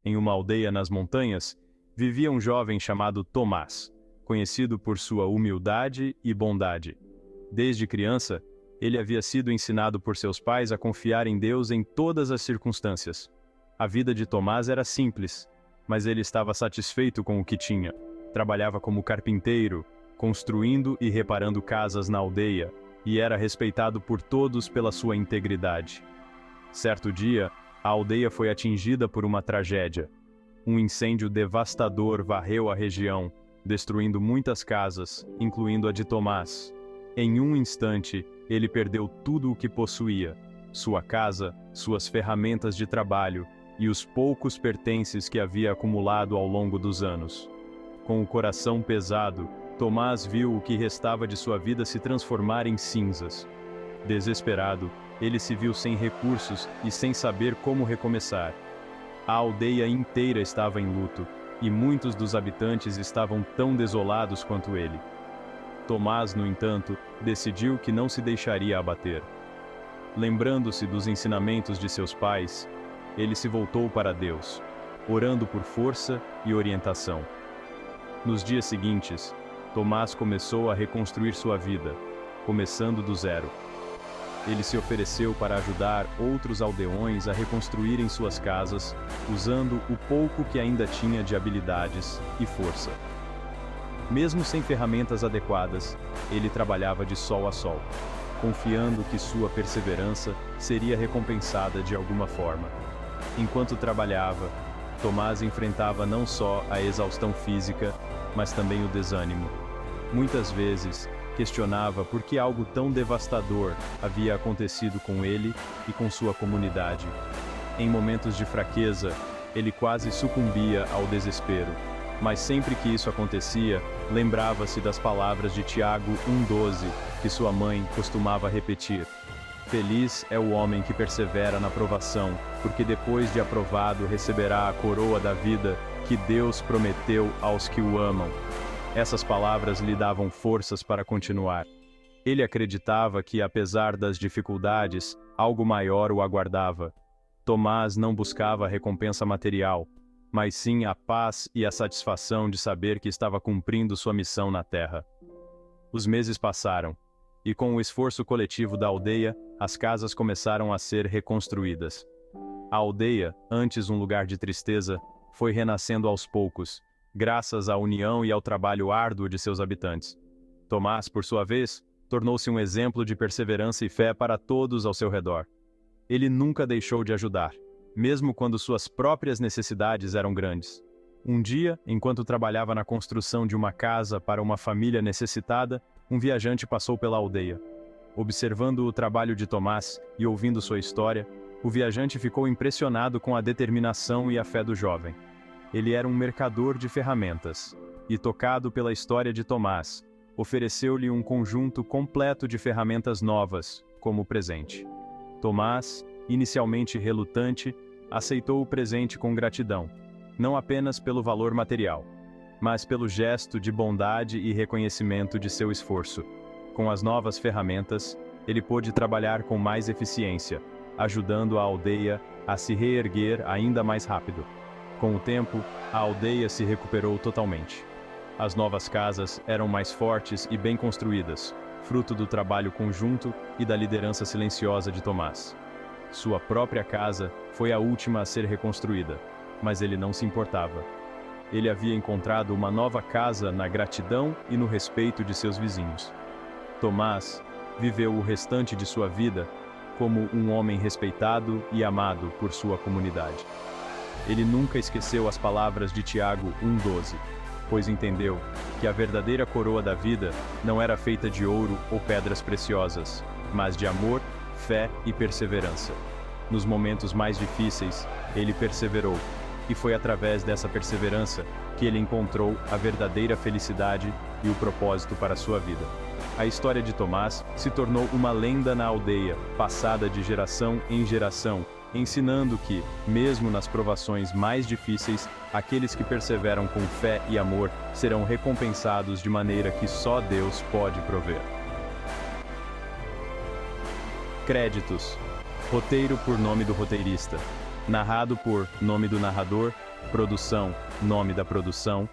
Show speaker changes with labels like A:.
A: em uma aldeia nas montanhas, vivia um jovem chamado Tomás, conhecido por sua humildade e bondade. Desde criança, ele havia sido ensinado por seus pais a confiar em Deus em todas as circunstâncias. A vida de Tomás era simples, mas ele estava satisfeito com o que tinha. Trabalhava como carpinteiro, construindo e reparando casas na aldeia, e era respeitado por todos pela sua integridade. Certo dia, a aldeia foi atingida por uma tragédia. Um incêndio devastador varreu a região, destruindo muitas casas, incluindo a de Tomás. Em um instante, ele perdeu tudo o que possuía: sua casa, suas ferramentas de trabalho e os poucos pertences que havia acumulado ao longo dos anos. Com o coração pesado, Tomás viu o que restava de sua vida se transformar em cinzas. Desesperado, ele se viu sem recursos e sem saber como recomeçar. A aldeia inteira estava em luto, e muitos dos habitantes estavam tão desolados quanto ele. Tomás, no entanto, decidiu que não se deixaria abater. Lembrando-se dos ensinamentos de seus pais, ele se voltou para Deus, orando por força e orientação. Nos dias seguintes, Tomás começou a reconstruir sua vida, começando do zero. Ele se ofereceu para ajudar outros aldeões a reconstruírem suas casas, usando o pouco que ainda tinha de habilidades e força. Mesmo sem ferramentas adequadas, ele trabalhava de sol a sol, confiando que sua perseverança seria recompensada de alguma forma. Enquanto trabalhava, Tomás enfrentava não só a exaustão física, mas também o desânimo. Muitas vezes, questionava por que algo tão devastador havia acontecido com ele e com sua comunidade. Em momentos de fraqueza, ele quase sucumbia ao desespero. Mas sempre que isso acontecia, lembrava-se das palavras de Tiago 1,12, que sua mãe costumava repetir: "Feliz é o homem que persevera na provação, porque depois de aprovado receberá a coroa da vida que Deus prometeu aos que o amam." Essas palavras lhe davam forças para continuar. Ele acreditava que, apesar das dificuldades, algo maior o aguardava. Tomás não buscava a recompensa material, mas sim a paz e a satisfação de saber que estava cumprindo sua missão na terra. Os meses passaram, e com o esforço coletivo da aldeia, as casas começaram a ser reconstruídas. A aldeia, antes um lugar de tristeza, foi renascendo aos poucos, graças à união e ao trabalho árduo de seus habitantes. Tomás, por sua vez, tornou-se um exemplo de perseverança e fé para todos ao seu redor. Ele nunca deixou de ajudar, mesmo quando suas próprias necessidades eram grandes. Um dia, enquanto trabalhava na construção de uma casa para uma família necessitada, um viajante passou pela aldeia. Observando o trabalho de Tomás e ouvindo sua história, o viajante ficou impressionado com a determinação e a fé do jovem. Ele era um mercador de ferramentas, e tocado pela história de Tomás, ofereceu-lhe um conjunto completo de ferramentas novas, como presente. Tomás, inicialmente relutante, aceitou o presente com gratidão, não apenas pelo valor material, mas pelo gesto de bondade e reconhecimento de seu esforço. Com as novas ferramentas, ele pôde trabalhar com mais eficiência, ajudando a aldeia a se reerguer ainda mais rápido. Com o tempo, a aldeia se recuperou totalmente. As novas casas eram mais fortes e bem construídas, fruto do trabalho conjunto e da liderança silenciosa de Tomás. Sua própria casa foi a última a ser reconstruída, mas ele não se importava. Ele havia encontrado uma nova casa na gratidão e no respeito de seus vizinhos. Tomás viveu o restante de sua vida como um homem respeitado e amado por sua comunidade. Ele nunca esqueceu as palavras de Tiago 1,12, pois entendeu que a verdadeira coroa da vida não era feita de ouro ou pedras preciosas, mas de amor, fé e perseverança. Nos momentos mais difíceis, ele perseverou, e foi através dessa perseverança que ele encontrou a verdadeira felicidade e o propósito para sua vida. A história de Tomás se tornou uma lenda na aldeia, passada de geração em geração, ensinando que, mesmo nas provações mais difíceis, aqueles que perseveram com fé e amor serão recompensados de maneira que só Deus pode prover. Créditos. Roteiro por nome do roteirista. Narrado por nome do narrador, produção, nome da produção,